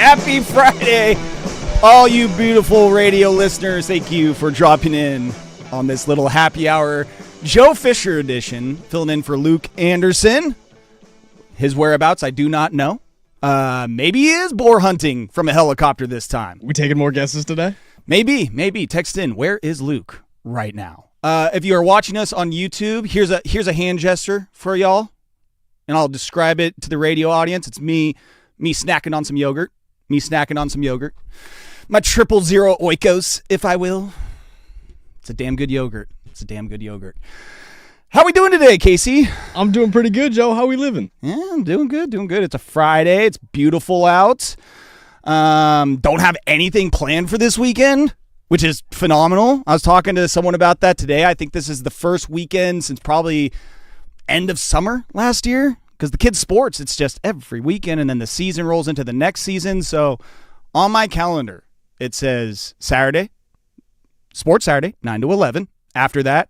Happy Friday, all you beautiful radio listeners. Thank you for dropping in on this little happy hour Joe Fisher edition, filling in for Luke Anderson. His whereabouts, I do not know. Maybe he is boar hunting from a helicopter this time. We taking more guesses today? Maybe. Text in. Where is Luke right now? If you are watching us on YouTube, here's a hand gesture for y'all, and I'll describe it to the radio audience. It's me snacking on some yogurt. My 000 Oikos, if I will. It's a damn good yogurt. How we doing today, Casey? I'm doing pretty good, Joe. How we living? Yeah, I'm doing good. It's a Friday. It's beautiful out. Don't have anything planned for this weekend, which is phenomenal. I was talking to someone about that today. I think this is the first weekend since probably end of summer last year, because the kids' sports, it's just every weekend, and then the season rolls into the next season. So on my calendar, it says Saturday, Sports Saturday, 9 to 11. After that,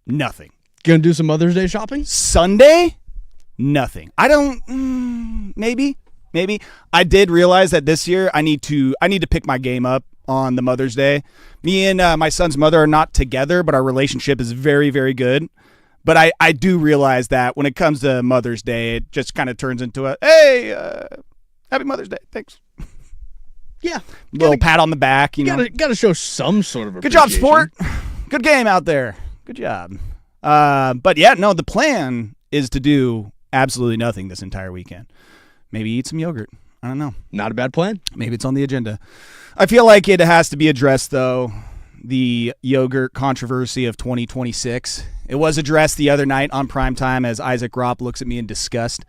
nothing. Gonna do some Mother's Day shopping? Sunday, nothing. I don't, maybe. I did realize that this year I need to pick my game up on the Mother's Day. Me and my son's mother are not together, but our relationship is very, very good. But I do realize that when it comes to Mother's Day, it just kind of turns into a, hey, happy Mother's Day, thanks. Yeah. Little pat on the back, you know. Gotta show some sort of Good job, sport. Good game out there. Good job. But yeah, no, the plan is to do absolutely nothing this entire weekend. Maybe eat some yogurt. I don't know. Not a bad plan. Maybe it's on the agenda. I feel like it has to be addressed, though, the yogurt controversy of 2026. It was addressed the other night on primetime as Isaac Ropp looks at me in disgust.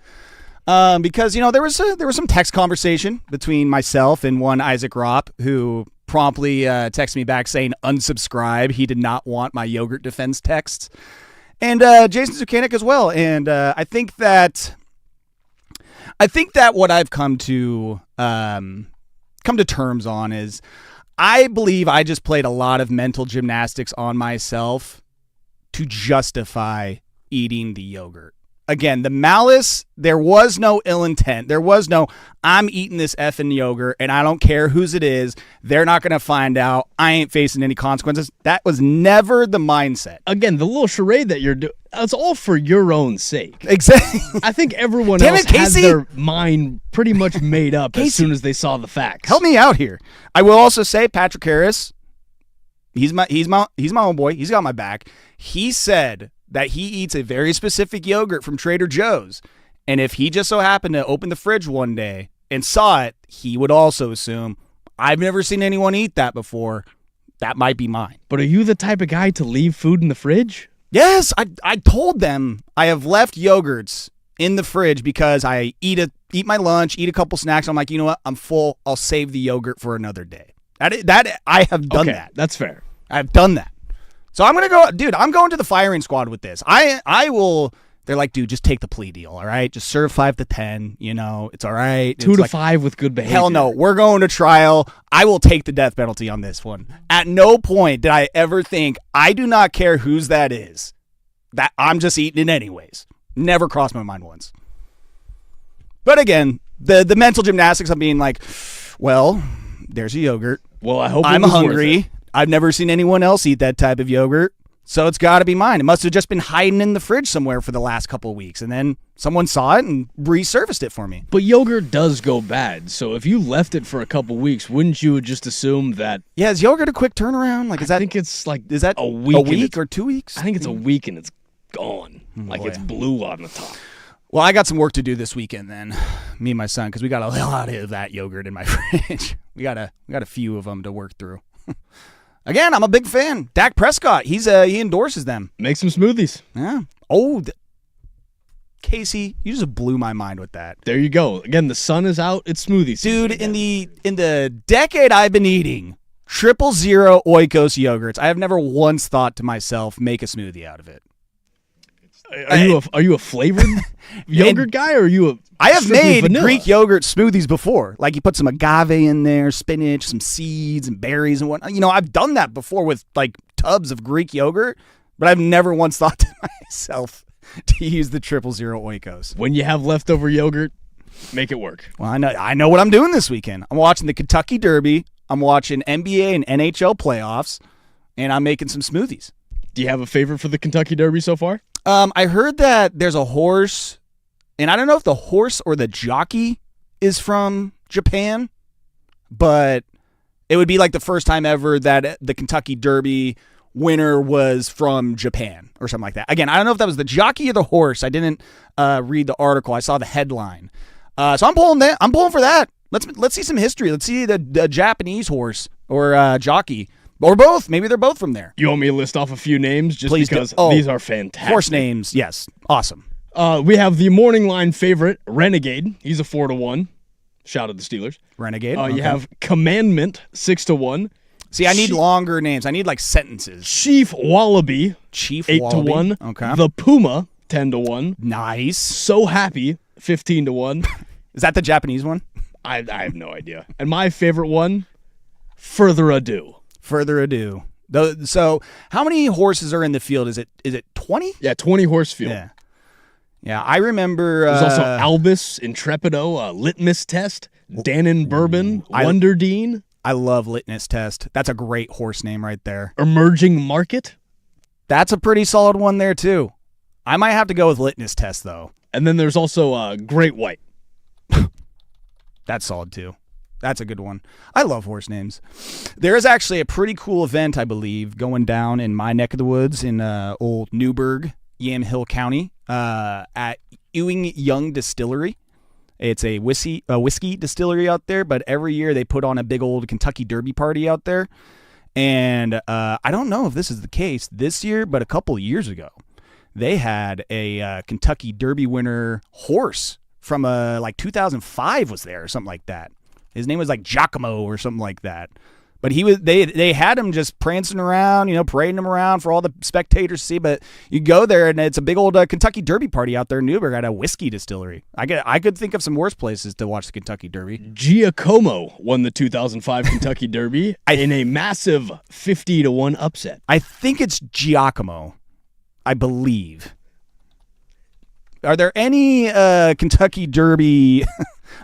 Because, you know, there was some text conversation between myself and one Isaac Ropp who promptly texted me back saying unsubscribe. He did not want my yogurt defense texts. And Jason Zukanik as well. And I think that what I've come to terms on is I believe I just played a lot of mental gymnastics on myself to justify eating the yogurt. Again, the malice, there was no ill intent. There was no, I'm eating this effing yogurt and I don't care whose it is. They're not going to find out. I ain't facing any consequences. That was never the mindset. Again, the little charade that you're doing, it's all for your own sake. Exactly. I think everyone else has their mind pretty much made up as soon as they saw the facts. Help me out here. I will also say Patrick Harris, he's my own boy. He's got my back. He said that he eats a very specific yogurt from Trader Joe's. And if he just so happened to open the fridge one day and saw it, he would also assume, I've never seen anyone eat that before. That might be mine. But are you the type of guy to leave food in the fridge? Yes, I told them I have left yogurts in the fridge because I eat my lunch, eat a couple snacks. I'm like, you know what? I'm full. I'll save the yogurt for another day. That I have done that. That's fair. I've done that. So I'm going to go, dude, I'm going to the firing squad with this. I will, they're like, dude, just take the plea deal, all right? Just serve 5 to 10, you know, it's all right. 2 to 5 with good behavior. Hell no, we're going to trial. I will take the death penalty on this one. At no point did I ever think, I do not care whose that is, that I'm just eating it anyways. Never crossed my mind once. But again, the mental gymnastics of being like, well, there's a yogurt. Well, I hope I'm hungry. I've never seen anyone else eat that type of yogurt, so it's got to be mine. It must have just been hiding in the fridge somewhere for the last couple of weeks, and then someone saw it and resurfaced it for me. But yogurt does go bad, so if you left it for a couple weeks, wouldn't you just assume that... Yeah, is yogurt a quick turnaround? Like, I think it's like is that a week or 2 weeks? I think it's a week and it's gone. Like it's blue on the top. Well, I got some work to do this weekend then, me and my son, because we got a lot of that yogurt in my fridge. We got a few of them to work through. Again, I'm a big fan. Dak Prescott, he endorses them. Make some smoothies. Yeah. Oh, Casey, you just blew my mind with that. There you go. Again, the sun is out. It's smoothie season. Dude, in the decade I've been eating 000 Oikos yogurts, I have never once thought to myself, make a smoothie out of it. Are you a flavored yogurt guy, or are you a? I have made vanilla? Greek yogurt smoothies before. Like you put some agave in there, spinach, some seeds and berries and whatnot. You know, I've done that before with like tubs of Greek yogurt, but I've never once thought to myself to use the 000 Oikos. When you have leftover yogurt, Make it work. Well, I know what I'm doing this weekend. I'm watching the Kentucky Derby. I'm watching NBA and NHL playoffs, and I'm making some smoothies. Do you have a favorite for the Kentucky Derby so far? I heard that there's a horse, and I don't know if the horse or the jockey is from Japan, but it would be like the first time ever that the Kentucky Derby winner was from Japan or something like that. Again, I don't know if that was the jockey or the horse. I didn't read the article. I saw the headline. So I'm pulling that. I'm pulling for that. Let's see some history. Let's see the Japanese horse or jockey. Or both. Maybe they're both from there. You want me to list off a few names just Please because these are fantastic. Horse names, yes. Awesome. We have the morning line favorite, Renegade. He's a 4-1. Shout out the Steelers. Renegade. You have Commandment, 6-1. See, I need longer names. I need like sentences. Chief Wallaby, Chief 8-1. Okay. The Puma, 10-1. Nice. So Happy, 15-1. Is that the Japanese one? I have no idea. And my favorite one, Further Ado. Further Ado. So, how many horses are in the field? Is it 20? Yeah, 20 horse field. Yeah, I remember. There's also Albus, Intrepido, Litmus Test, Dannon Bourbon, Wonder Dean. I love Litmus Test. That's a great horse name right there. Emerging Market. That's a pretty solid one there, too. I might have to go with Litmus Test, though. And then there's also Great White. That's solid, too. That's a good one. I love horse names. There is actually a pretty cool event, I believe, going down in my neck of the woods in old Newburgh, Yamhill County, at Ewing Young Distillery. It's a whiskey distillery out there, but every year they put on a big old Kentucky Derby party out there. And I don't know if this is the case this year, but a couple of years ago, they had a Kentucky Derby winner horse from like 2005 was there or something like that. His name was like Giacomo or something like that. But they had him just prancing around, parading him around for all the spectators to see. But you go there and it's a big old Kentucky Derby party out there in Newburgh at a whiskey distillery. I could think of some worse places to watch the Kentucky Derby. Giacomo won the 2005 Kentucky Derby in a massive 50-1 upset. I think it's Giacomo, I believe. Are there any Kentucky Derby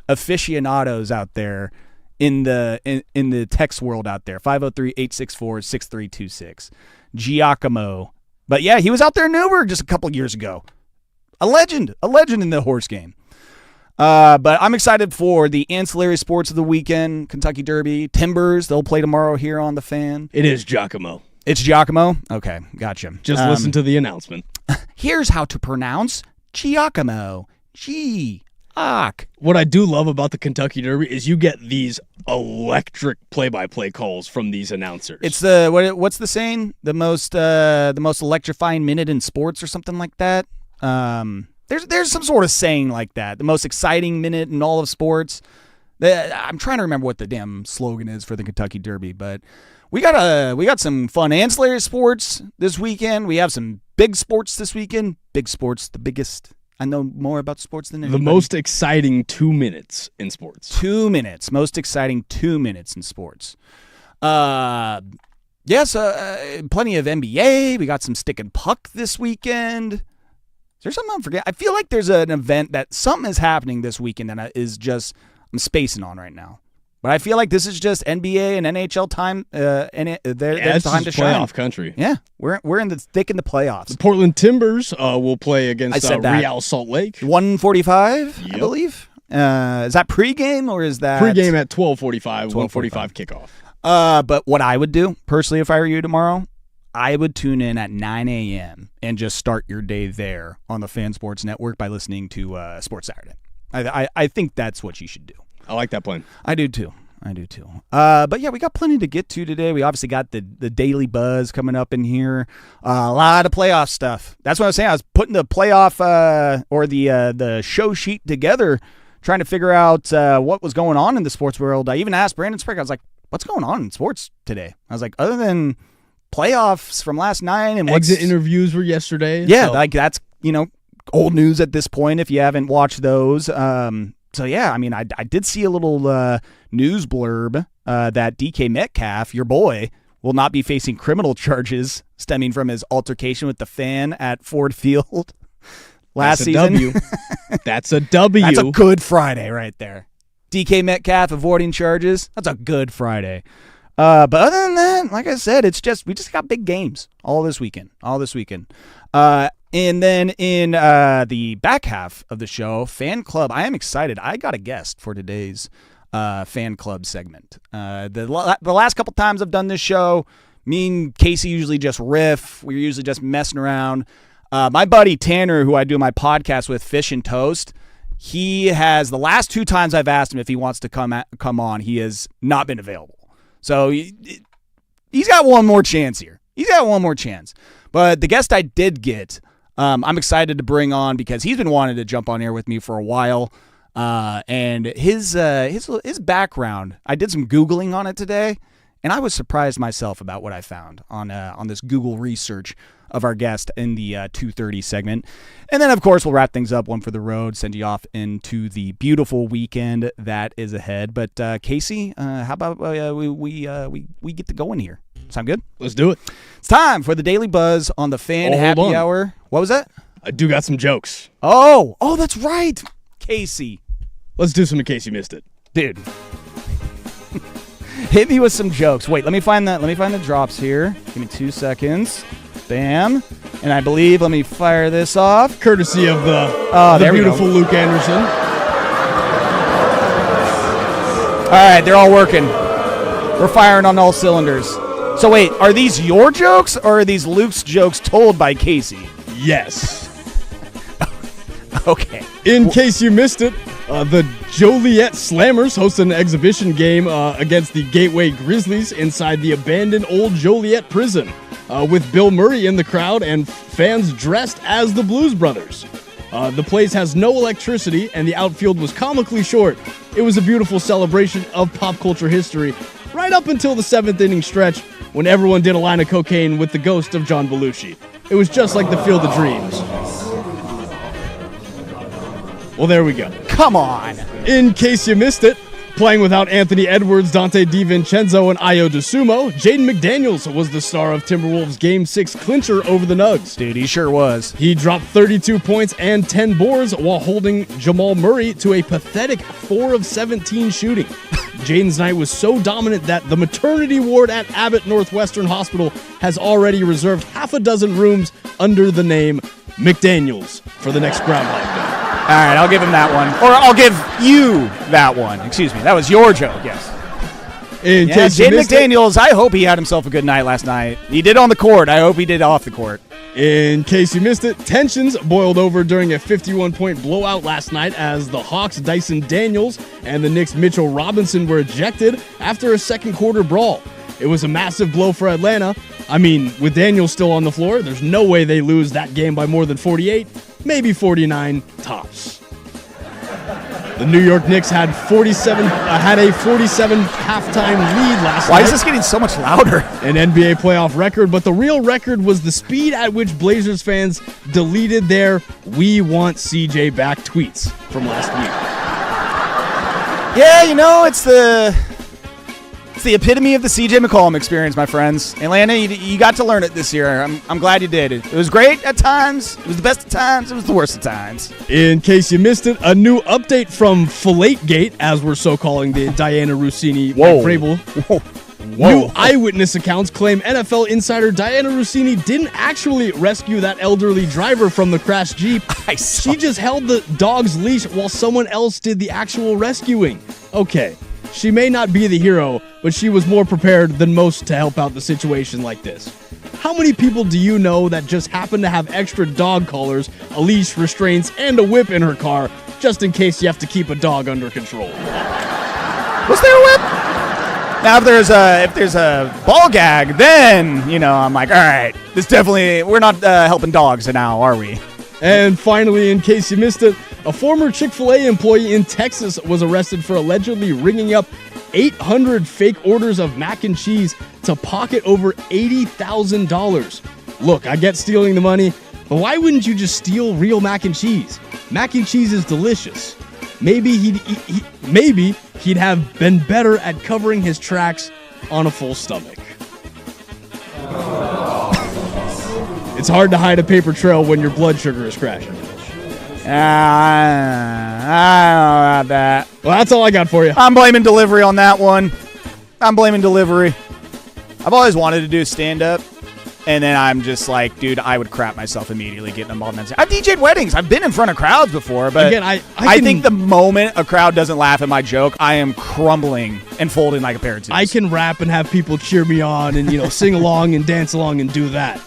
aficionados out there in the text world out there? 503-864-6326. Giacomo. But yeah, he was out there in Newburgh just a couple of years ago. A legend in the horse game. But I'm excited for the ancillary sports of the weekend. Kentucky Derby, Timbers, they'll play tomorrow here on The Fan. It is Giacomo. It's Giacomo? Okay, gotcha. Just listen to the announcement. Here's how to pronounce Giacomo. What I do love about the Kentucky Derby is you get these electric play-by-play calls from these announcers. It's what's the saying? The most electrifying minute in sports or something like that. There's some sort of saying like that. The most exciting minute in all of sports. I'm trying to remember what the damn slogan is for the Kentucky Derby, but we got some fun ancillary sports this weekend. We have some big sports this weekend. Big sports, the biggest. I know more about sports than anybody. The most exciting 2 minutes in sports. 2 minutes. Most exciting 2 minutes in sports. Plenty of NBA. We got some stick and puck this weekend. Is there something I'm forgetting? I feel like there's an event that something is happening this weekend that is just I'm spacing on right now. But I feel like this is just NBA and NHL time. Their time to shine. Playoff country. Yeah, we're in the thick in the playoffs. The Portland Timbers will play against Real Salt Lake. 1:45, I believe. Is that pregame or is that pregame at 12:45? 1:45 kickoff. But what I would do personally if I were you tomorrow, I would tune in at 9 a.m. and just start your day there on the Fan Sports Network by listening to Sports Saturday. I think that's what you should do. I like that plan. I do too. But yeah, we got plenty to get to today. We obviously got the daily buzz coming up in here. A lot of playoff stuff. That's what I was saying. I was putting the playoff or the show sheet together, trying to figure out what was going on in the sports world. I even asked Brandon Sprague. I was like, "What's going on in sports today?" I was like, "Other than playoffs from last night and exit interviews were yesterday." Yeah, like that's old news at this point if you haven't watched those. So, yeah, I mean, I did see a little news blurb that DK Metcalf, your boy, will not be facing criminal charges stemming from his altercation with the fan at Ford Field. last season. W. That's a W. That's a good Friday right there. DK Metcalf avoiding charges. That's a good Friday. But other than that, like I said, we just got big games all this weekend. And then in the back half of the show, fan club, I am excited. I got a guest for today's fan club segment. The last couple times I've done this show, me and Casey usually just riff. We're usually just messing around. My buddy Tanner, who I do my podcast with, Fish and Toast, he has, the last 2 times I've asked him if he wants to come on, he has not been available. So he's got one more chance here. But the guest I did get, I'm excited to bring on because he's been wanting to jump on here with me for a while. And his background, I did some Googling on it today, and I was surprised myself about what I found on this Google research of our guest in the 2:30 segment. And then, of course, we'll wrap things up, one for the road, send you off into the beautiful weekend that is ahead. But Casey, how about we get to going here? Sound good? Let's do it. It's time for the Daily Buzz on the Fan Happy Hour. What was that? I do got some jokes. Oh, that's right. Casey. Let's do some in case you missed it. Dude. Hit me with some jokes. Wait, let me find the drops here. Give me 2 seconds. Bam. And I believe, let me fire this off. Courtesy of the beautiful Luke Anderson. All right, they're all working. We're firing on all cylinders. So wait, are these your jokes or are these Luke's jokes told by Casey? Yes. Okay. In case you missed it, the Joliet Slammers hosted an exhibition game against the Gateway Grizzlies inside the abandoned old Joliet prison, with Bill Murray in the crowd and fans dressed as the Blues Brothers. The place has no electricity and the outfield was comically short. It was a beautiful celebration of pop culture history, right up until the 7th inning stretch when everyone did a line of cocaine with the ghost of John Belushi. It was just like the Field of Dreams. Well, there we go. Come on. In case you missed it, playing without Anthony Edwards, Dante DiVincenzo, and Ayo DeSumo, Jaden McDaniels was the star of Timberwolves' Game 6 clincher over the Nugs. Dude, he sure was. He dropped 32 points and 10 boards while holding Jamal Murray to a pathetic 4 of 17 shooting. Jaden's night was so dominant that the maternity ward at Abbott Northwestern Hospital has already reserved half a dozen rooms under the name McDaniels for the next Groundhog Day. All right, I'll give him that one. Or I'll give you that one. Excuse me. That was your joke, yes. Jaden McDaniels, I hope he had himself a good night last night. He did on the court. I hope he did off the court. In case you missed it, tensions boiled over during a 51-point blowout last night as the Hawks' Dyson Daniels and the Knicks' Mitchell Robinson were ejected after a second-quarter brawl. It was a massive blow for Atlanta. I mean, with Daniels still on the floor, there's no way they lose that game by more than 48, maybe 49 tops. The New York Knicks had a 47 halftime lead last night. Why is this getting so much louder? An NBA playoff record, but the real record was the speed at which Blazers fans deleted their "We want CJ back" tweets from last week. Yeah, you know, it's the epitome of the CJ McCollum experience, my friends. Atlanta, you got to learn it this year. I'm glad you did. It was great at times. It was the best of times. It was the worst of times. In case you missed it, a new update from Filategate, as we're so calling the Diana Russini Vrabel. New eyewitness accounts claim NFL insider Diana Russini didn't actually rescue that elderly driver from the crashed Jeep. She just held the dog's leash while someone else did the actual rescuing. Okay. She may not be the hero, but she was more prepared than most to help out the situation like this. How many people do you know that just happen to have extra dog collars, a leash, restraints, and a whip in her car, just in case you have to keep a dog under control? Was there a whip? Now, if there's a ball gag, then, I'm like, all right, we're not helping dogs now, are we? And finally, in case you missed it, a former Chick-fil-A employee in Texas was arrested for allegedly ringing up 800 fake orders of mac and cheese to pocket over $80,000. Look, I get stealing the money, but why wouldn't you just steal real mac and cheese? Mac and cheese is delicious. Maybe he'd have been better at covering his tracks on a full stomach. It's hard to hide a paper trail when your blood sugar is crashing. I don't know about that. Well, that's all I got for you. I'm blaming delivery on that one. I'm blaming delivery. I've always wanted to do stand-up, and then I'm just like, dude, I would crap myself immediately getting involved in that. I've DJ'd weddings. I've been in front of crowds before, but Again, I think the moment a crowd doesn't laugh at my joke, I am crumbling and folding like a pair of tubes. I can rap and have people cheer me on and, sing along and dance along and do that.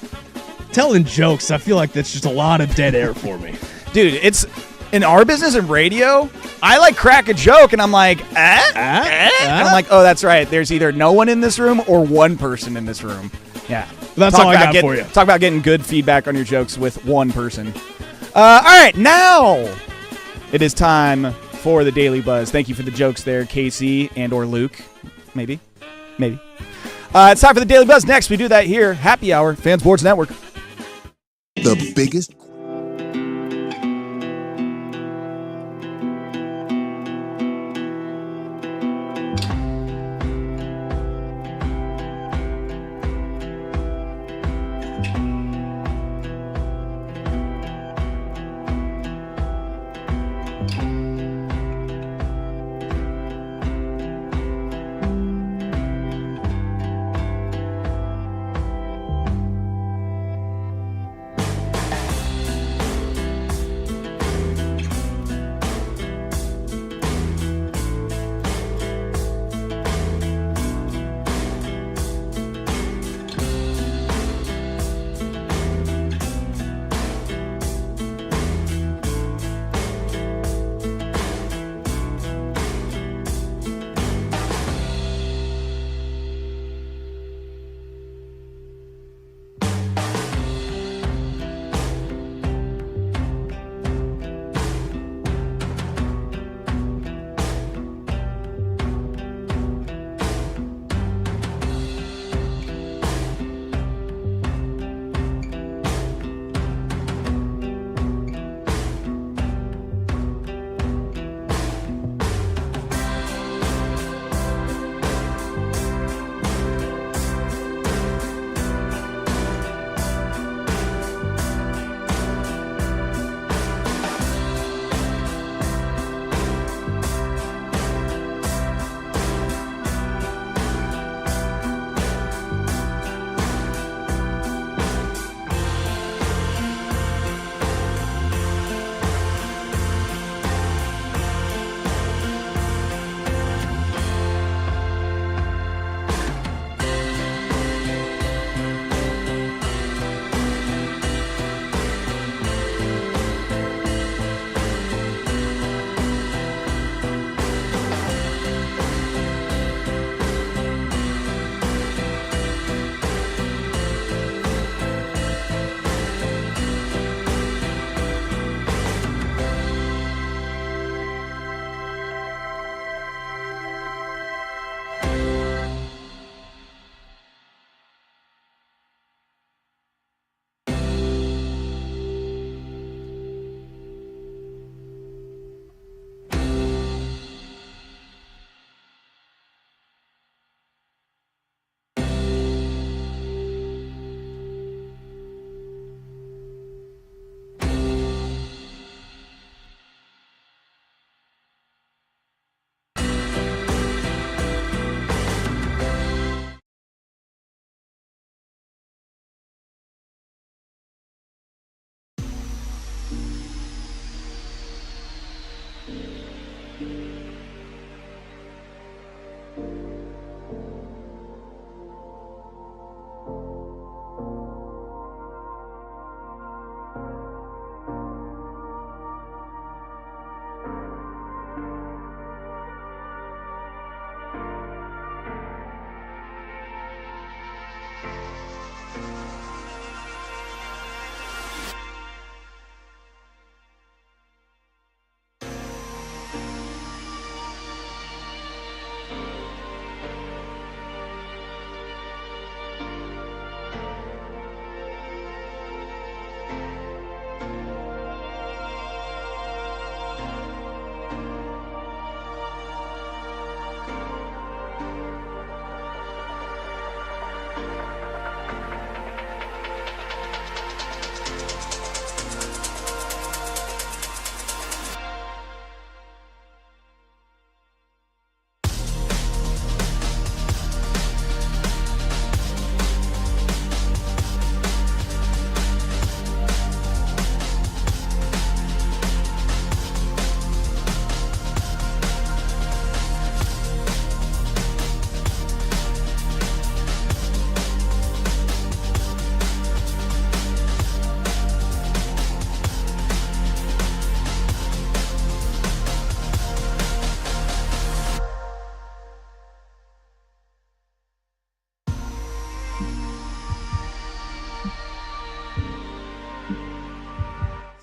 Telling jokes, I feel like that's just a lot of dead air for me. Dude, it's in our business in radio, I like crack a joke and I'm like, And I'm like, oh, that's right. There's either no one in this room or one person in this room. Yeah. That's all I got for you. Talk about getting good feedback on your jokes with one person. All right, now it is time for the Daily Buzz. Thank you for the jokes there, Casey and or Luke. Maybe. It's time for the Daily Buzz. Next, we do that here. Happy Hour, Fan Sports Network. The biggest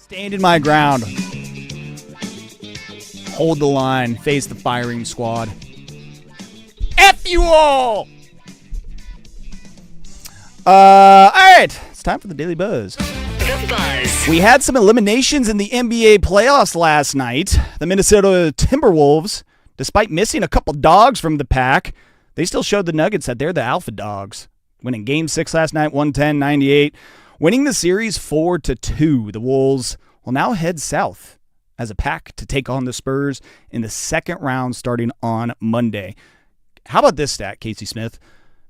Stand in my ground. Hold the line. Face the firing squad. F you all! All right. It's time for the Daily Buzz. The Buzz. We had some eliminations in the NBA playoffs last night. The Minnesota Timberwolves, despite missing a couple dogs from the pack, they still showed the Nuggets that they're the alpha dogs. Winning Game 6 last night, 110-98. Winning the series 4-2. The Wolves will now head south as a pack to take on the Spurs in the second round starting on Monday. How about this stat, Casey Smith?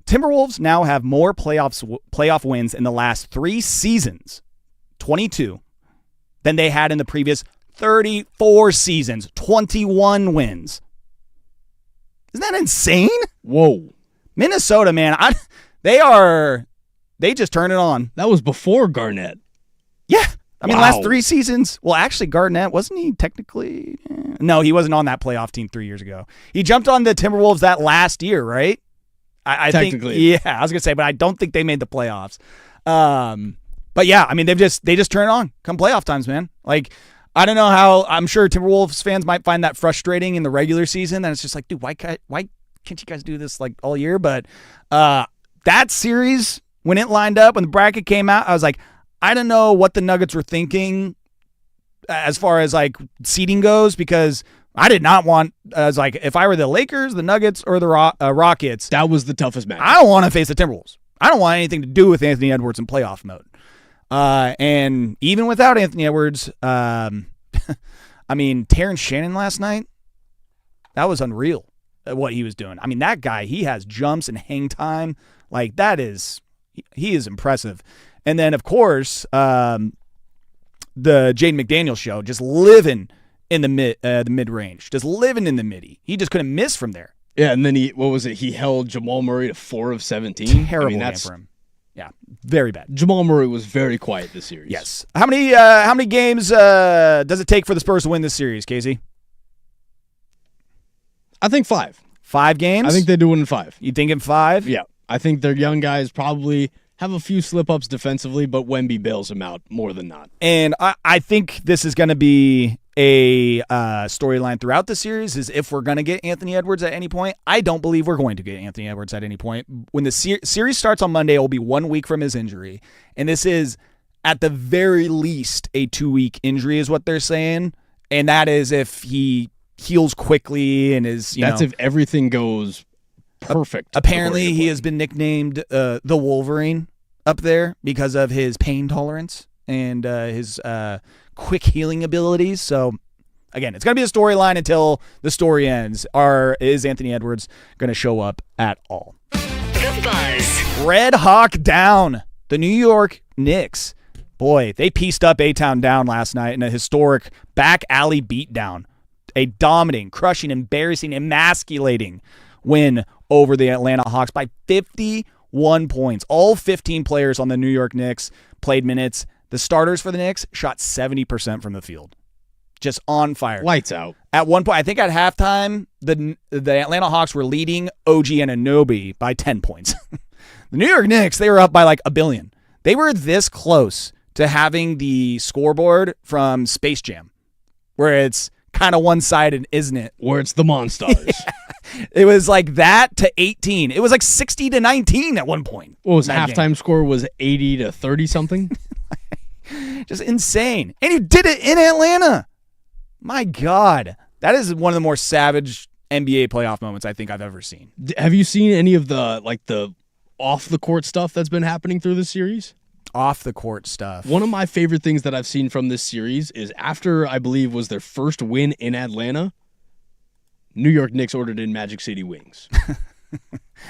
Timberwolves now have more playoff wins in the last 3 seasons, 22, than they had in the previous 34 seasons, 21 wins. Isn't that insane? Whoa. Minnesota, man, they just turn it on. That was before Garnett. Yeah. I mean, Wow. last 3 seasons. Well, actually, Garnett, wasn't he technically? No, he wasn't on that playoff team 3 years ago. He jumped on the Timberwolves that last year, right? I think. Technically. Yeah, I was going to say, but I don't think they made the playoffs. But yeah, I mean, they just turn it on come playoff times, man. Like, I don't know how. I'm sure Timberwolves fans might find that frustrating in the regular season. And it's just like, dude, why can't you guys do this like all year? But that series, when it lined up, when the bracket came out, I was like, I don't know what the Nuggets were thinking as far as like seeding goes, because I did not want, as like, if I were the Lakers, the Nuggets, or the Rockets, That was the toughest match. I don't want to face the Timberwolves. I don't want anything to do with Anthony Edwards in playoff mode. And even without Anthony Edwards, I mean, Terrence Shannon last night, that was unreal what he was doing. I mean, that guy, he has jumps and hang time. Like, that is, he is impressive. And then, of course, the Jaden McDaniels show, just living in the mid-range, just living in the midi. He just couldn't miss from there. Yeah, and then he held Jamal Murray to 4 of 17. Terrible I mean, game for him. Yeah, very bad. Jamal Murray was very quiet this series. Yes. How many games does it take for the Spurs to win this series, Casey? I think 5. 5 games? I think they do win in 5. You thinking 5? Yeah. I think their young guys probably have a few slip-ups defensively, but Wemby bails them out more than not. And I think this is going to be a storyline throughout the series, is if we're going to get Anthony Edwards at any point. I don't believe we're going to get Anthony Edwards at any point. When the series starts on Monday, it will be 1 week from his injury. And this is, at the very least, a 2-week injury is what they're saying. And that is if he heals quickly and is, That's if everything goes perfect. Apparently, he has been nicknamed the Wolverine up there because of his pain tolerance and his quick healing abilities. So, again, it's going to be a storyline until the story ends. Is Anthony Edwards going to show up at all? The Buzz. Red Hawk down. The New York Knicks. Boy, they pieced up A-Town down last night in a historic back alley beatdown. A dominating, crushing, embarrassing, emasculating win over the Atlanta Hawks by 51 points. All 15 players on the New York Knicks played minutes. The starters for the Knicks shot 70% from the field. Just on fire. Lights out. At one point, I think at halftime, the Atlanta Hawks were leading OG Anunoby by 10 points. The New York Knicks, they were up by like a billion. They were this close to having the scoreboard from Space Jam, where it's kind of one-sided, isn't it? Where it's the Monstars. It was like that to 18. It was like 60-19 at one point. What was that halftime game. score? Was 80 to 30 something? Just insane. And he did it in Atlanta. My God. That is one of the more savage NBA playoff moments I think I've ever seen. Have you seen any of the off the court stuff that's been happening through the series? Off the court stuff. One of my favorite things that I've seen from this series is after, I believe, was their first win in Atlanta, New York Knicks ordered in Magic City wings.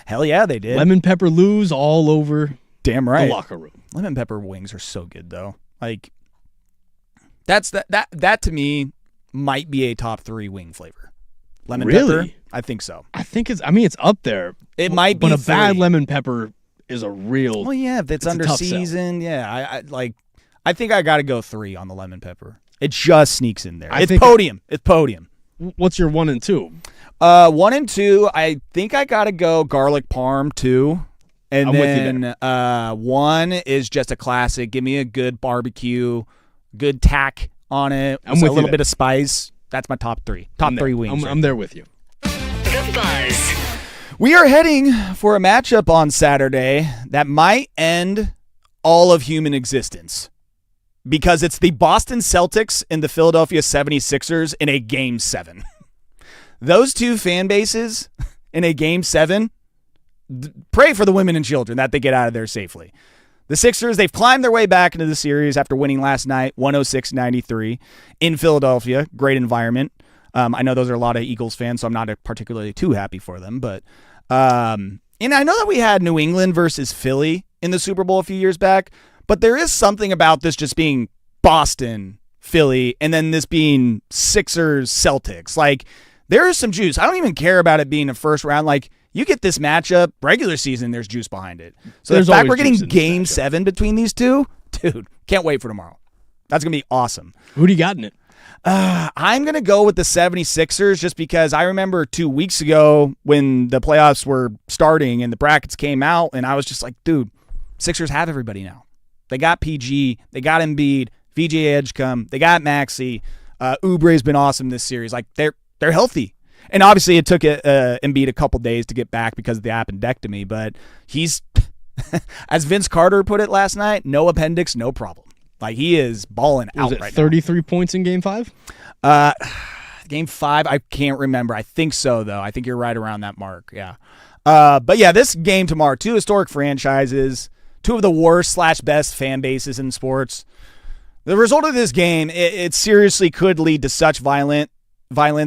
Hell yeah, they did. Lemon pepper Lou's all over Damn right. the locker room. Lemon pepper wings are so good though. Like that to me might be a top 3 wing flavor. Lemon Really? pepper? I think so. I think it's up there. It might be But a bad 3. lemon pepper is a real. Well, yeah, if it's a under tough sell. season, yeah. I think I got to go 3 on the lemon pepper. It just sneaks in there. I It's think- podium. It's podium. What's your 1 and 2? 1 and 2, I think I got to go garlic parm 2. And I'm with you then 1 is just a classic. Give me a good barbecue, good tack on it. I'm with a you little there. bit of spice. That's my top three. Top three wings. I'm there with you. The Buzz. We are heading for a matchup on Saturday that might end all of human existence because it's the Boston Celtics and the Philadelphia 76ers in a Game 7. Those two fan bases in a Game 7, pray for the women and children that they get out of there safely. The Sixers, they've climbed their way back into the series after winning last night 106-93 in Philadelphia. Great environment. I know those are a lot of Eagles fans, so I'm not particularly too happy for them. But and I know that we had New England versus Philly in the Super Bowl a few years back, but there is something about this just being Boston, Philly, and then this being Sixers, Celtics. Like, there is some juice. I don't even care about it being a first round. Like, you get this matchup, regular season, there's juice behind it. So There's the fact always we're getting juice in this Game matchup. 7 between these two, dude, can't wait for tomorrow. That's going to be awesome. Who do you got in it? I'm going to go with the 76ers just because I remember 2 weeks ago when the playoffs were starting and the brackets came out, and I was just like, dude, Sixers have everybody now. They got PG. They got Embiid. VJ Edgecombe. They got Maxey. Oubre's been awesome this series. Like, they're healthy. And obviously it took Embiid a couple days to get back because of the appendectomy, but he's, as Vince Carter put it last night, no appendix, no problem. Like, he is balling out Was it right 33 points in Game 5? now. Game 5, I can't remember. I think so, though. I think you're right around that mark, yeah. But yeah, this game tomorrow, two historic franchises, two of the worst/best fan bases in sports. The result of this game, it seriously could lead to such violence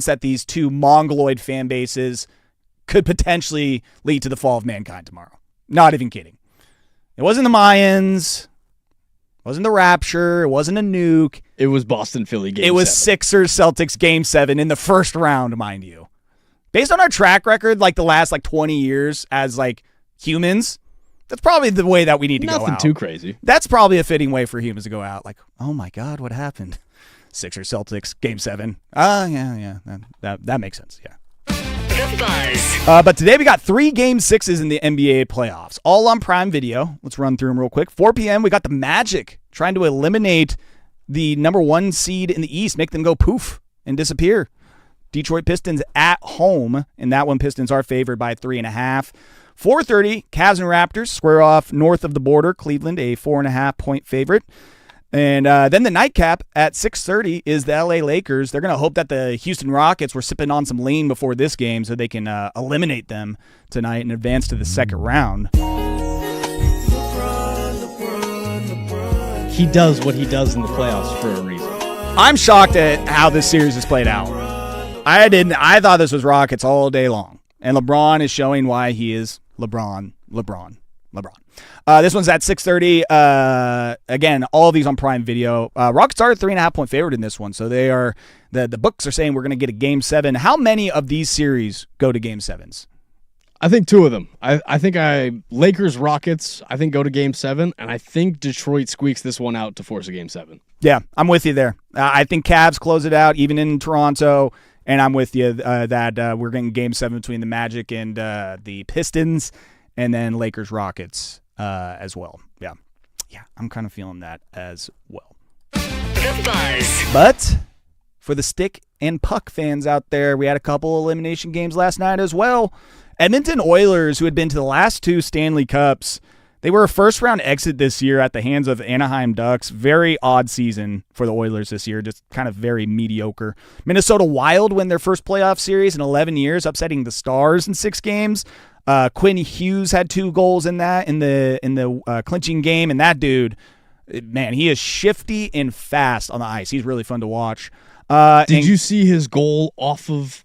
that these two mongoloid fan bases could potentially lead to the fall of mankind tomorrow. Not even kidding. It wasn't the Mayans. It wasn't the Rapture. It wasn't a nuke. It was Boston-Philly Game 7. It was Sixers-Celtics Game 7 in the first round, mind you. Based on our track record, like the last 20 years as humans, that's probably the way that we need to go out. Nothing too crazy. That's probably a fitting way for humans to go out. Like, oh my God, what happened? Sixers Celtics Game 7. Yeah. That makes sense. Yeah. The Buzz. But today we got 3 Game 6s in the NBA playoffs, all on Prime Video. Let's run through them real quick. 4 p.m. we got the Magic trying to eliminate the number 1 seed in the East, make them go poof and disappear. Detroit Pistons at home, and that one Pistons are favored by 3.5. 4:30, Cavs and Raptors square off north of the border. Cleveland, a 4.5-point favorite. And then the nightcap at 6:30 is the LA Lakers. They're going to hope that the Houston Rockets were sipping on some lean before this game so they can eliminate them tonight and advance to the second round. He does what he does in the playoffs for a reason. I'm shocked at how this series has played out. I thought this was Rockets all day long. And LeBron is showing why he is LeBron. This one's at 6:30. Again, all of these on Prime Video. Rockets are a 3.5-point favorite in this one, so they are the books are saying we're going to get a Game 7. How many of these series go to Game 7s? I think 2 of them. I think Lakers Rockets. I think go to Game 7, and I think Detroit squeaks this one out to force a Game 7. Yeah, I'm with you there. I think Cavs close it out, even in Toronto. And I'm with you that we're getting Game 7 between the Magic and the Pistons, and then Lakers-Rockets as well. Yeah, I'm kind of feeling that as well. The Buzz. But for the stick and puck fans out there, we had a couple elimination games last night as well. Edmonton Oilers, who had been to the last 2 Stanley Cups, they were a first-round exit this year at the hands of Anaheim Ducks. Very odd season for the Oilers this year, just kind of very mediocre. Minnesota Wild win their first playoff series in 11 years, upsetting the Stars in 6 games. Quinn Hughes had 2 goals in the clinching game, and that dude, man, he is shifty and fast on the ice. He's really fun to watch. Did you see his goal off of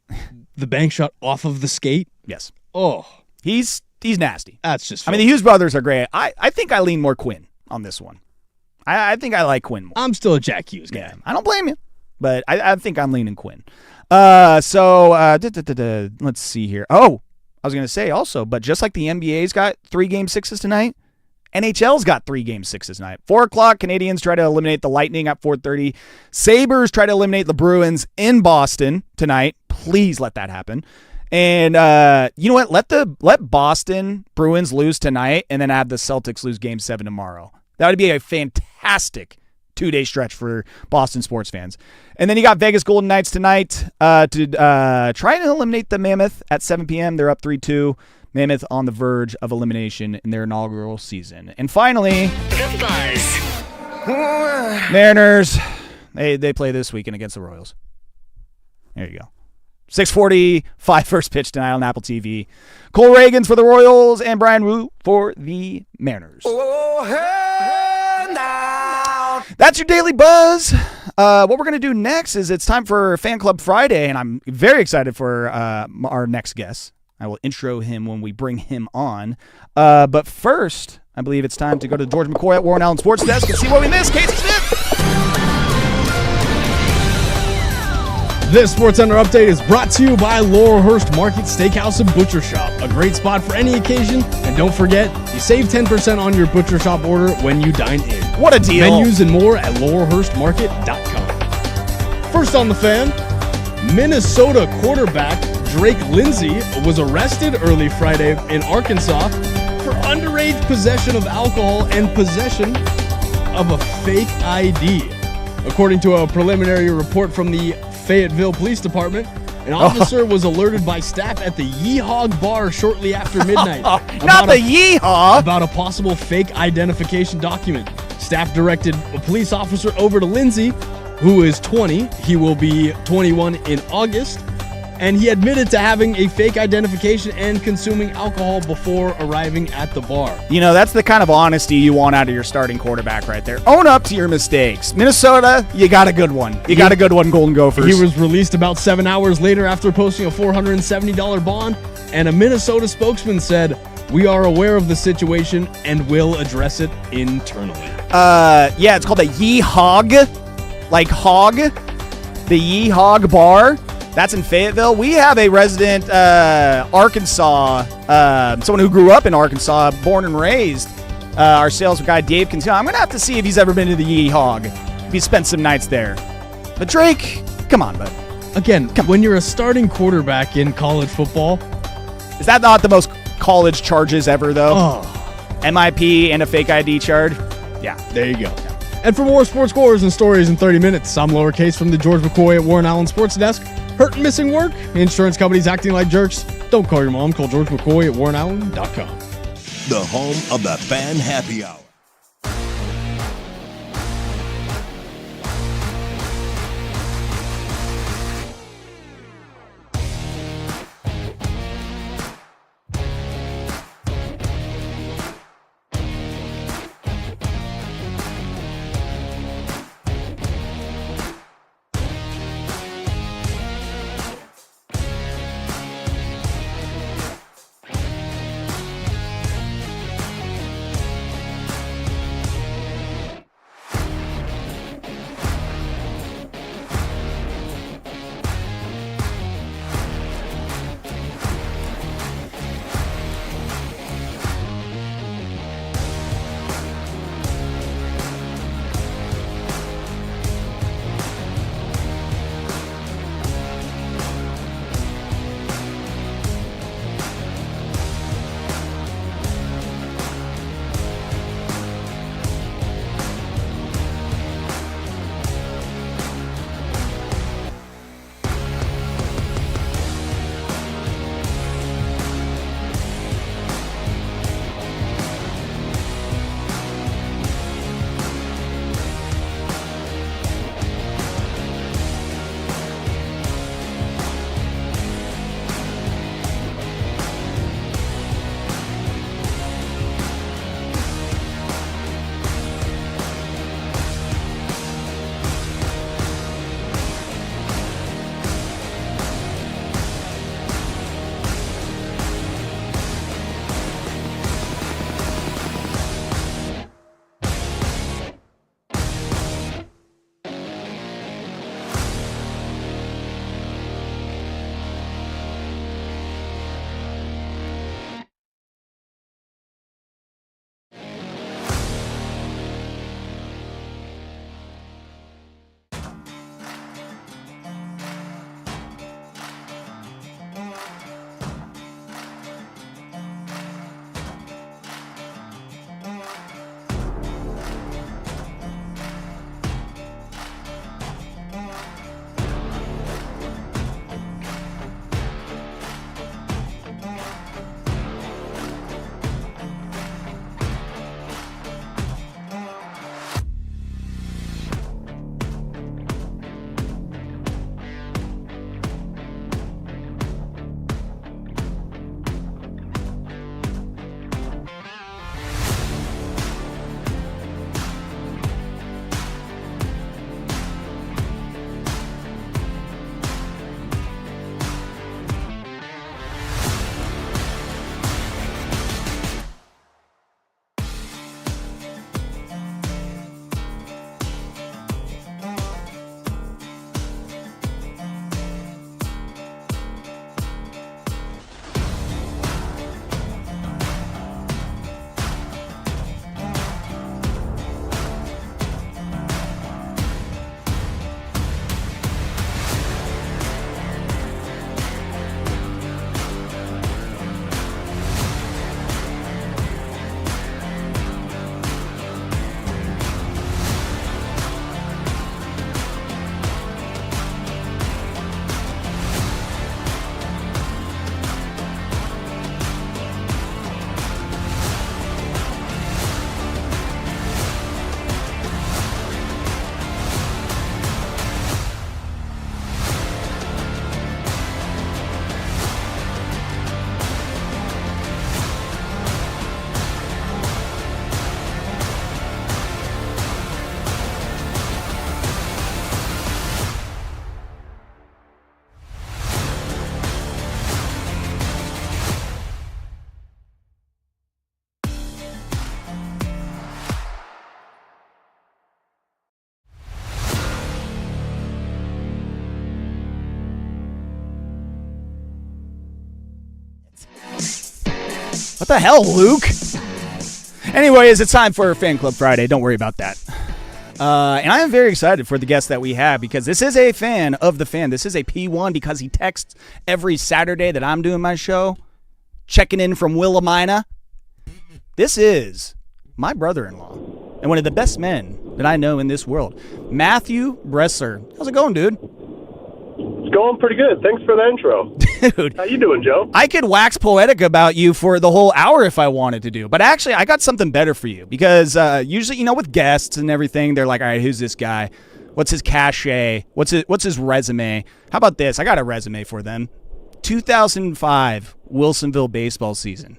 the bank shot off of the skate? Yes. Oh, He's nasty. that's just. I mean, the Hughes brothers are great. I think I lean more Quinn on this one. I think I like Quinn more. I'm still a Jack Hughes guy. Yeah, I don't blame you, but I think I'm leaning Quinn. Let's see here. Oh, I was going to say also, but just like the NBA's got 3 Game 6s tonight, NHL's got 3 Game 6s tonight. 4 o'clock, Canadians try to eliminate the Lightning at 4:30. Sabres try to eliminate the Bruins in Boston tonight. Please let that happen. And you know what? Let Boston Bruins lose tonight, and then have the Celtics lose Game 7 tomorrow. That would be a fantastic 2-day stretch for Boston sports fans. And then you got Vegas Golden Knights tonight to try and eliminate the Mammoth at 7 p.m. They're up 3-2. Mammoth on the verge of elimination in their inaugural season. And finally, The Buzz. Mariners, they play this weekend against the Royals. There you go. 6:45 first pitch tonight on Apple TV. Cole Reagans for the Royals and Brian Wu for the Mariners. That's your Daily Buzz. What we're going to do next is it's time for Fan Club Friday, and I'm very excited for our next guest. I will intro him when we bring him on. But first, I believe it's time to go to George McCoy at Warren Allen Sports Desk and see what we missed. Casey Smith. This SportsCenter update is brought to you by Laurelhurst Market Steakhouse and Butcher Shop. A great spot for any occasion. And don't forget, you save 10% on your Butcher Shop order when you dine in. What a deal. Menus and more at laurelhurstmarket.com. First on the Fan, Minnesota quarterback Drake Lindsay was arrested early Friday in Arkansas for underage possession of alcohol and possession of a fake ID. According to a preliminary report from the Fayetteville Police Department, an officer was alerted by staff at the Yeehog Bar shortly after midnight. Not the Yeehaw! About a possible fake identification document. Staff directed a police officer over to Lindsay, who is 20. He will be 21 in August. And he admitted to having a fake identification and consuming alcohol before arriving at the bar. You know, that's the kind of honesty you want out of your starting quarterback right there. Own up to your mistakes. Minnesota, you got a good one. You got a good one, Golden Gophers. He was released about 7 hours later after posting a $470 bond, and a Minnesota spokesman said, "We are aware of the situation and will address it internally." Yeah, it's called a Yeehog, like hog. The Yeehog Bar. That's in Fayetteville. We have a resident Arkansas, someone who grew up in Arkansas, born and raised. Our sales guy, Dave Cantino. I'm going to have to see if he's ever been to the Yeehog, if he spent some nights there. But Drake, come on, bud. Again, when you're a starting quarterback in college football. Is that not the most college charges ever, though? Oh. MIP and a fake ID charge? Yeah. There you go. And for more sports scores and stories in 30 minutes, I'm Lowercase from the George McCoy at Warren Allen Sports Desk. Hurt and missing work? Insurance companies acting like jerks? Don't call your mom. Call George McCoy at warrenallen.com. The home of the Fan Happy Hour. What the hell, Luke? Anyways, it's time for Fan Club Friday. Don't worry about that. And I am very excited for the guest that we have because this is a fan of the fan. This is a P1 because he texts every Saturday that I'm doing my show, checking in from Willamina. This is my brother-in-law and one of the best men that I know in this world, Matthew Bressler. How's it going, dude? It's going pretty good. Thanks for the intro. Dude. How you doing, Joe? I could wax poetic about you for the whole hour if I wanted to do. But actually, I got something better for you because usually, with guests and everything, they're like, all right, who's this guy? What's his cachet? What's his resume? How about this? I got a resume for them. 2005 Wilsonville baseball season.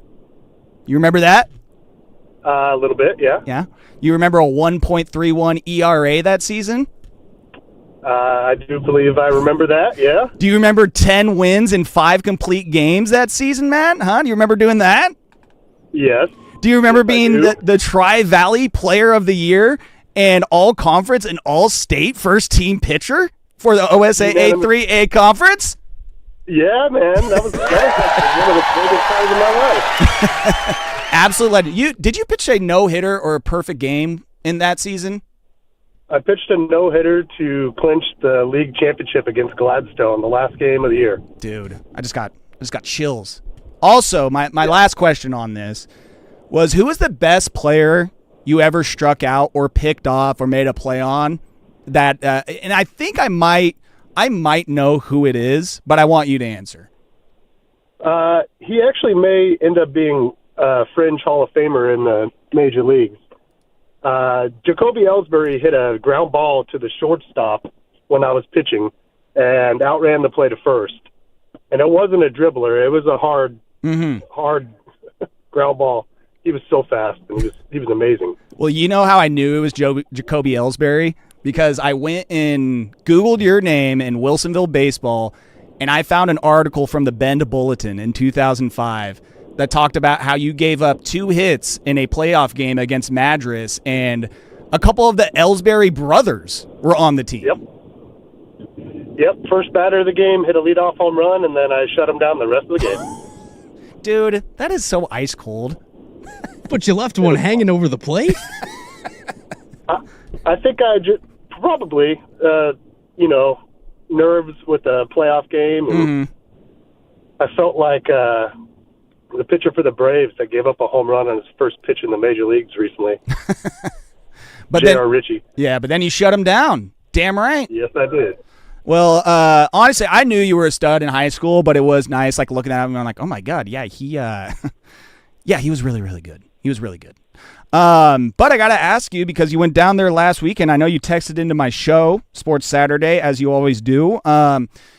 You remember that? A little bit, yeah. Yeah. You remember a 1.31 ERA that season? I do believe I remember that, yeah. Do you remember 10 wins in 5 complete games that season, Matt? Huh? Do you remember doing that? Yes. Do you remember Yes, being the Tri-Valley Player of the Year and All-Conference and All-State first-team pitcher for the OSAA 3A Conference? Yeah, man. That was like one of the biggest times of my life. Absolute legend. Did you pitch a no-hitter or a perfect game in that season? I pitched a no-hitter to clinch the league championship against Gladstone, the last game of the year. Dude, I just got chills. Also, my last question on this was, who was the best player you ever struck out or picked off or made a play on? That and I think I might know who it is, but I want you to answer. He actually may end up being a fringe Hall of Famer in the major leagues. Jacoby Ellsbury hit a ground ball to the shortstop when I was pitching and outran the play to first. And it wasn't a dribbler. It was a hard ground ball. He was so fast, and he was amazing. Well, you know how I knew it was Jacoby Ellsbury? Because I went and Googled your name in Wilsonville baseball, and I found an article from the Bend Bulletin in 2005 that talked about how you gave up 2 hits in a playoff game against Madras, and a couple of the Ellsbury brothers were on the team. Yep. First batter of the game, hit a leadoff home run, and then I shut him down the rest of the game. Dude, that is so ice cold. But you left one hanging over the plate? I think I just probably, nerves with a playoff game. And I felt like the pitcher for the Braves that gave up a home run on his first pitch in the major leagues recently. But J.R. Ritchie. Yeah, but then you shut him down. Damn right. Yes, I did. Well, honestly, I knew you were a stud in high school, but it was nice, like, looking at him and I'm like, oh my God, yeah, he was really, really good. He was really good. But I got to ask you, because you went down there last week, and I know you texted into my show, Sports Saturday, as you always do.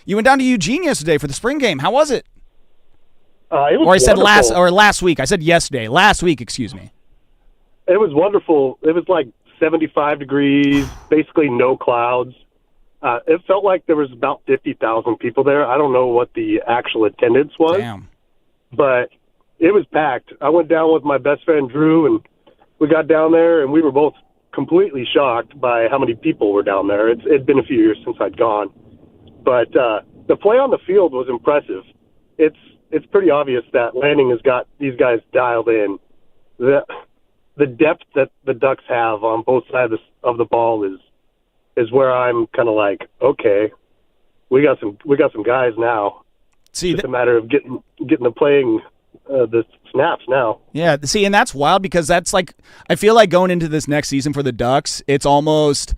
You went down to Eugene yesterday for the spring game. How was it? It was or I said wonderful. last week. I said yesterday. Last week, excuse me. It was wonderful. It was like 75 degrees, basically no clouds. It felt like there was about 50,000 people there. I don't know what the actual attendance was. Damn. But it was packed. I went down with my best friend, Drew, and we got down there, and we were both completely shocked by how many people were down there. It'd been a few years since I'd gone. But the play on the field was impressive. It's pretty obvious that Lanning has got these guys dialed in. The depth that the Ducks have on both sides of the ball is where I'm kind of like, okay, we got some guys now. See, it's a matter of getting the playing the snaps now. Yeah, see, and that's wild because that's like, I feel like going into this next season for the Ducks, it's almost,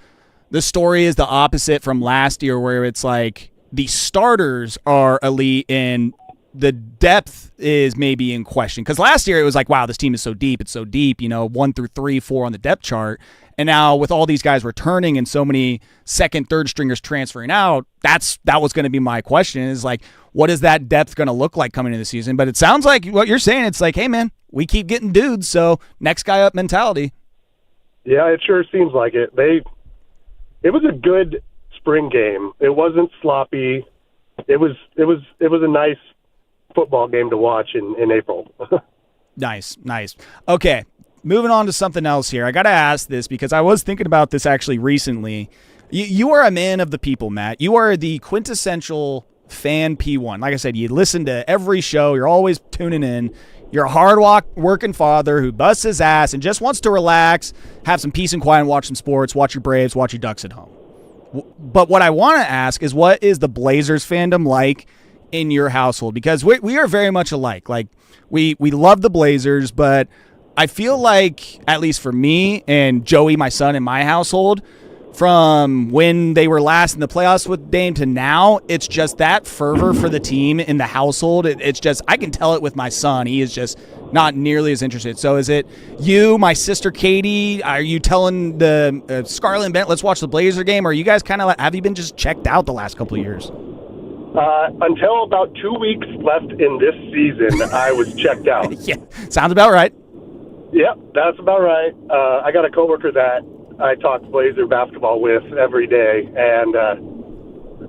the story is the opposite from last year where it's like the starters are elite and the depth is maybe in question. Because last year it was like, wow, this team is so deep. It's so deep, 1 through 3, 4 on the depth chart. And now with all these guys returning and so many second, third stringers transferring out, that was going to be my question is like, what is that depth going to look like coming into the season? But it sounds like what you're saying, it's like, hey, man, we keep getting dudes, so next guy up mentality. Yeah, it sure seems like it. It was a good spring game. It wasn't sloppy. It was a nice football game to watch in April. Nice. Okay, moving on to something else here. I got to ask this because I was thinking about this actually recently. You are a man of the people, Matt. You are the quintessential fan P1. Like I said, you listen to every show. You're always tuning in. You're a hard working father who busts his ass and just wants to relax, have some peace and quiet, and watch some sports, watch your Braves, watch your Ducks at home. But what I want to ask is, what is the Blazers fandom like in your household? Because we are very much alike. Like, we love the Blazers, but I feel like, at least for me and Joey, my son, in my household, from when they were last in the playoffs with Dame to now, it's just that fervor for the team in the household. It's just, I can tell it with my son. He is just not nearly as interested. So is it you, my sister Katie? Are you telling the Scarlett and Bennett, let's watch the Blazer game? Or are you guys kind of like, have you been just checked out the last couple of years? Until about 2 weeks left in this season, I was checked out. Yeah, sounds about right. Yep, that's about right. I got a coworker that I talk Blazer basketball with every day, and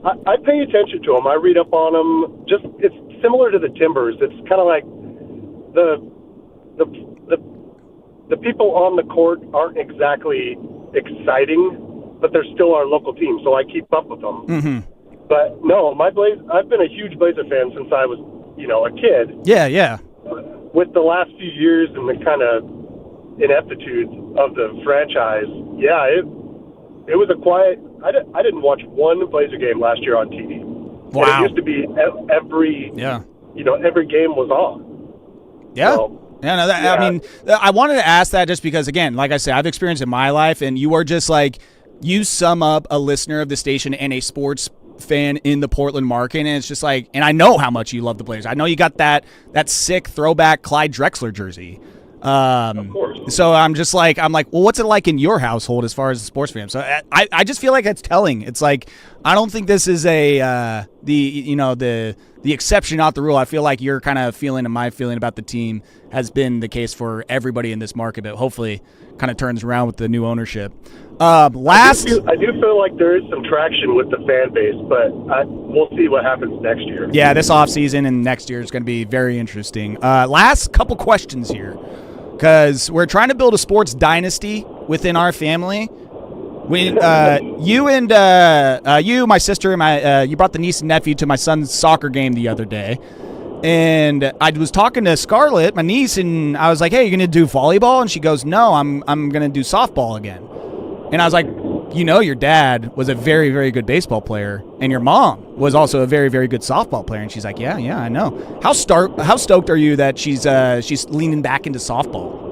I pay attention to them. I read up on them. Just, it's similar to the Timbers. It's kind of like the people on the court aren't exactly exciting, but they're still our local team, so I keep up with them. Mm-hmm. But no, I've been a huge Blazer fan since I was, a kid. Yeah. With the last few years and the kind of ineptitude of the franchise, yeah, it was a quiet. I didn't watch one Blazer game last year on TV. Wow. And it used to be every game was on. Yeah. So, Yeah, no, I mean, I wanted to ask that just because, again, like I said, I've experienced it in my life, and you are just like, you sum up a listener of the station and a sports fan in the Portland market, and it's just like, and I know how much you love the Blazers. I know you got that sick throwback Clyde Drexler jersey. Of course. So I'm like, well, what's it like in your household as far as the sports fan? So I just feel like it's telling. It's like, I don't think this is the exception, not the rule. I feel like your kind of feeling and my feeling about the team has been the case for everybody in this market, but hopefully kind of turns around with the new ownership. I do feel like there is some traction with the fan base, but we'll see what happens next year. Yeah, this offseason and next year is going to be very interesting. Last couple questions here, because we're trying to build a sports dynasty within our family. You, my sister, and you brought the niece and nephew to my son's soccer game the other day. And I was talking to Scarlett, my niece, and I was like, hey, you're going to do volleyball? And she goes, no, I'm going to do softball again. And I was like, your dad was a very, very good baseball player, and your mom was also a very, very good softball player. And she's like, yeah, I know. How stoked are you that she's leaning back into softball?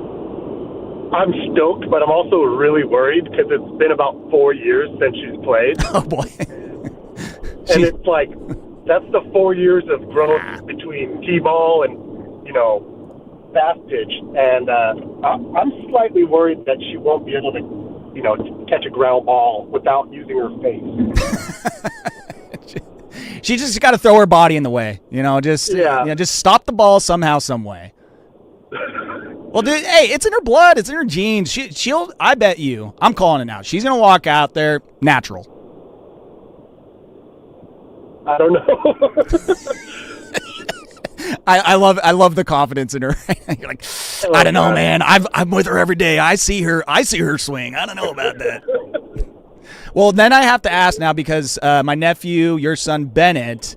I'm stoked, but I'm also really worried because it's been about 4 years since she's played. Oh, boy. And it's like, that's the 4 years of growth between T-ball and, fast pitch. And I'm slightly worried that she won't be able to, catch a ground ball without using her face. She just got to throw her body in the way, just stop the ball somehow, some way. Well, dude, hey, it's in her blood. It's in her genes. She'll, I bet you, I'm calling it now. She's going to walk out there natural. I don't know. I love the confidence in her. You're like, I don't know, man. I'm with her every day. I see her swing. I don't know about that. Well, then I have to ask now, because my nephew, your son Bennett,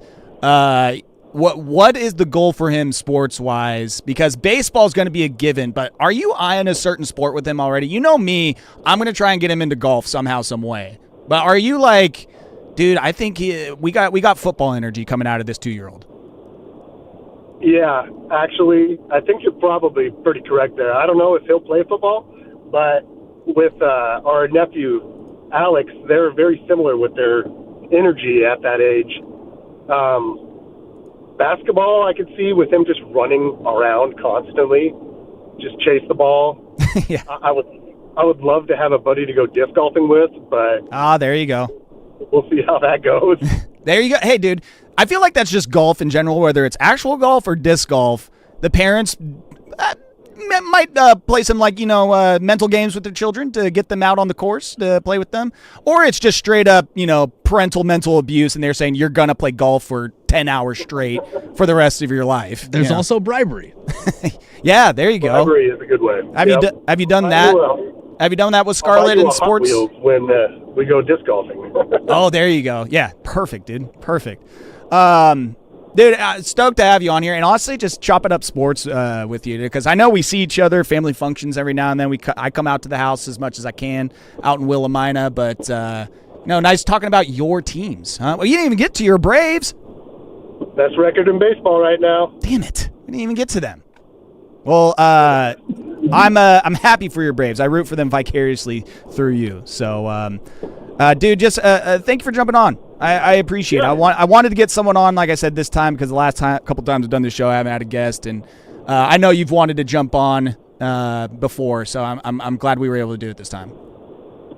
what is the goal for him sports wise? Because baseball is going to be a given, but are you eyeing a certain sport with him already? You know me, I'm going to try and get him into golf somehow, some way. But are you like, dude, I think we got football energy coming out of this 2-year-old. Yeah, actually, I think you're probably pretty correct there. I don't know if he'll play football, but with our nephew, Alex, they're very similar with their energy at that age. Basketball, I could see with him just running around constantly, just chase the ball. Yeah. I would love to have a buddy to go disc golfing with, but there you go. We'll see how that goes. There you go. Hey, dude, I feel like that's just golf in general, whether it's actual golf or disc golf. The parents might play some mental games with their children to get them out on the course to play with them, or it's just straight up parental mental abuse, and they're saying you're gonna play golf for 10 hours straight for the rest of your life. There's also bribery. Yeah, there you go. Bribery is a good way. Have you done that? Have you done that with Scarlett in sports? Hot Wheels when we go disc golfing. Oh, there you go. Yeah, perfect, dude. Perfect. Dude, stoked to have you on here, and honestly, just chopping up sports with you, because I know we see each other, family functions every now and then. I come out to the house as much as I can out in Willamina, but nice talking about your teams. Huh? Well, you didn't even get to your Braves. Best record in baseball right now. Damn it, we didn't even get to them. Well, I'm happy for your Braves. I root for them vicariously through you. So, dude, just thank you for jumping on. I appreciate it. I wanted to get someone on, like I said, this time, because the last couple times I've done this show, I haven't had a guest, and I know you've wanted to jump on before, so I'm glad we were able to do it this time.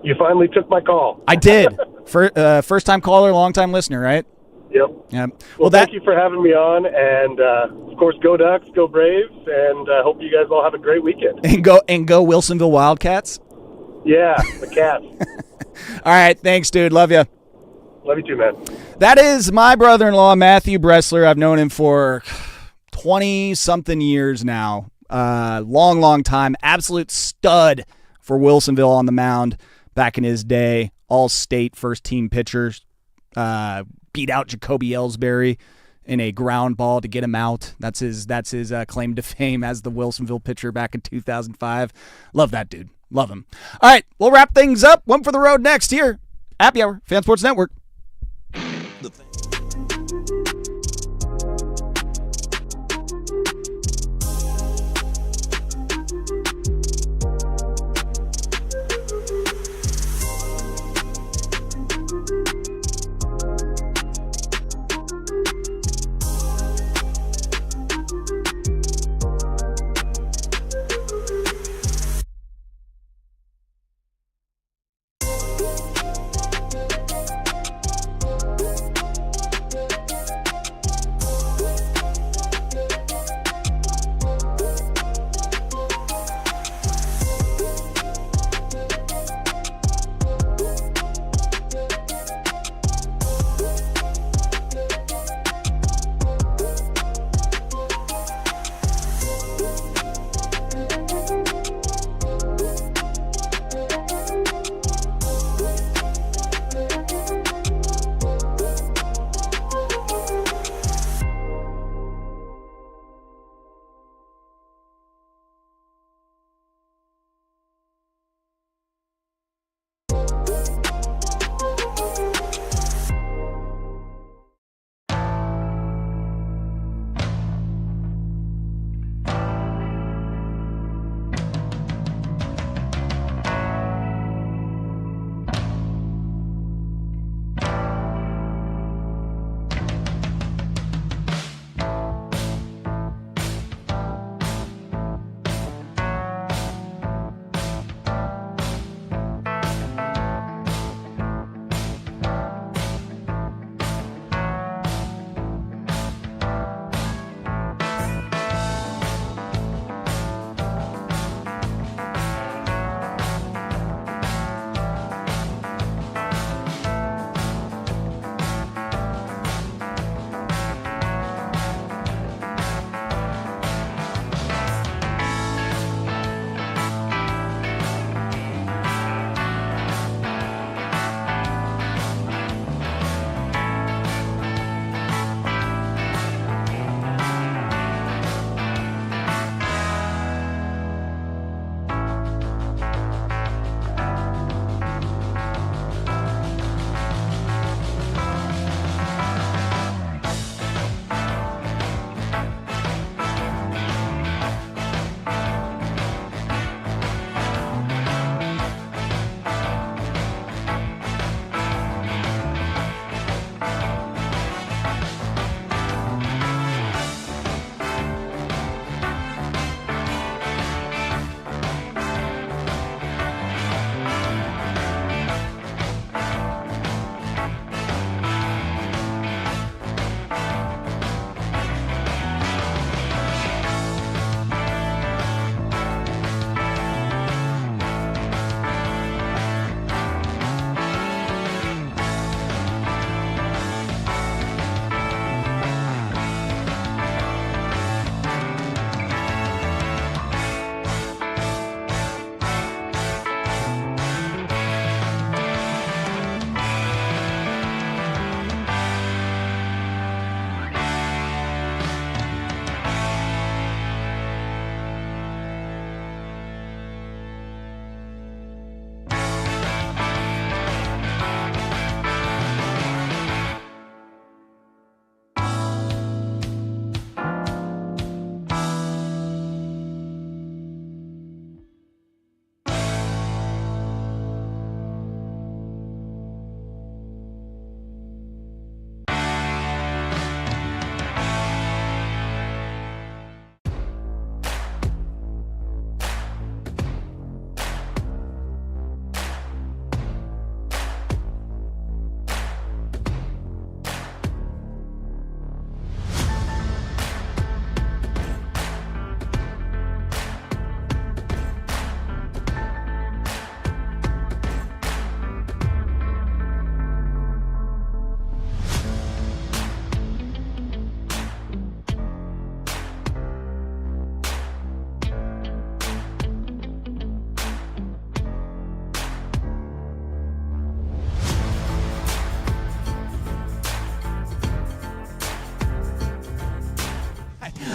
You finally took my call. I did. First time caller, long time listener, right? Yep. Yeah. Well, thank you for having me on, and of course, go Ducks, go Braves, and I hope you guys all have a great weekend. And go Wilsonville Wildcats. Yeah, the Cats. All right, thanks, dude. Love you. Love you too, man. That is my brother-in-law, Matthew Bressler. I've known him for 20-something years now. Long time. Absolute stud for Wilsonville on the mound back in his day. All-state first-team pitchers. Beat out Jacoby Ellsbury in a ground ball to get him out. That's his claim to fame as the Wilsonville pitcher back in 2005. Love that dude. Love him. All right, we'll wrap things up. One for the road next here. Happy Hour, Fan Sports Network.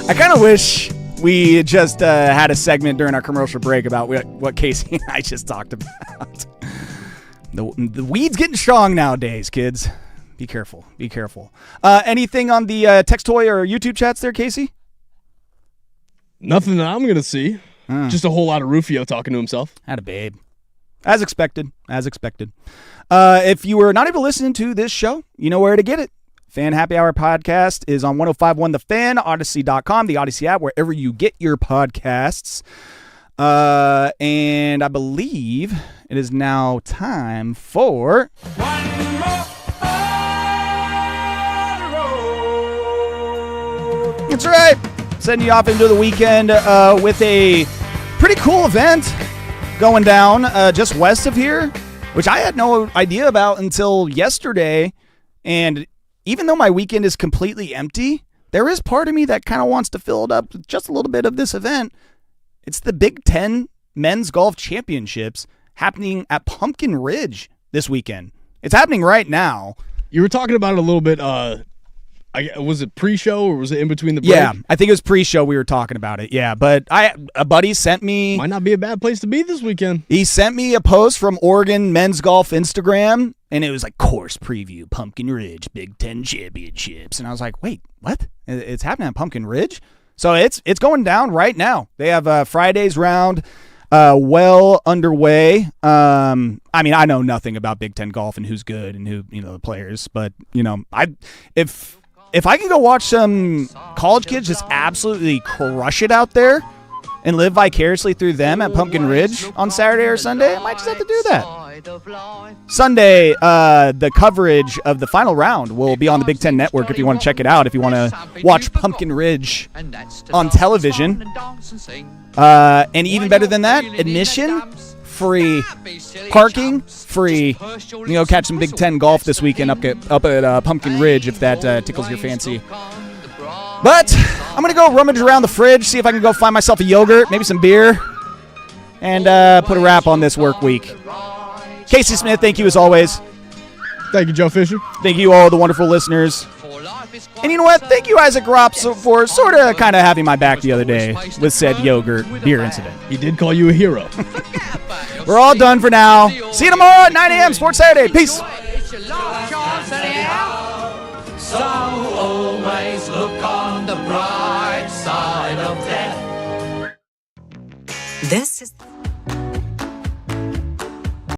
I kind of wish we just had a segment during our commercial break about what Casey and I just talked about. The weed's getting strong nowadays, kids. Be careful. Be careful. Anything on the text toy or YouTube chats there, Casey? Nothing that I'm going to see. Just a whole lot of Rufio talking to himself. Had a babe. As expected. As expected. If you were not able to listen to this show, you know where to get it. Fan Happy Hour podcast is on 105.1 The Fan, Odyssey.com, the Odyssey app, wherever you get your podcasts. And I believe it is now time for... That's right. Sending you off into the weekend with a pretty cool event going down just west of here, which I had no idea about until yesterday. And even though my weekend is completely empty, there is part of me that kind of wants to fill it up with just a little bit of this event. It's the Big Ten Men's Golf Championships happening at Pumpkin Ridge this weekend. It's happening right now. You were talking about it a little bit. Was it pre-show or was it in between the break? Yeah, I think it was pre-show we were talking about it. Yeah, but a buddy sent me... Might not be a bad place to be this weekend. He sent me a post from Oregon Men's Golf Instagram, and it was like, course preview, Pumpkin Ridge, Big Ten Championships. And I was like, wait, what? It's happening at Pumpkin Ridge? So it's going down right now. They have Friday's round well underway. I mean, I know nothing about Big Ten golf and who's good and who, the players, but, If I can go watch some college kids just absolutely crush it out there and live vicariously through them at Pumpkin Ridge on Saturday or Sunday, I might just have to do that. Sunday, the coverage of the final round will be on the Big Ten Network if you want to check it out, if you want to watch Pumpkin Ridge on television. And even better than that, admission free, parking free. Catch some Big Ten golf this weekend up at Pumpkin Ridge if that tickles your fancy. But I'm gonna go rummage around the fridge, see if I can go find myself a yogurt, maybe some beer, and put a wrap on this work week. Casey Smith, thank you as always. Thank you, Joe Fisher. Thank you all the wonderful listeners. And you know what? Thank you, Isaac Grops, for sort of kind of having my back the other day with said yogurt beer incident. He did call you a hero. We're all done for now. See you tomorrow at 9 a.m. Sports Saturday. Peace. So always look on the bright side of death. This is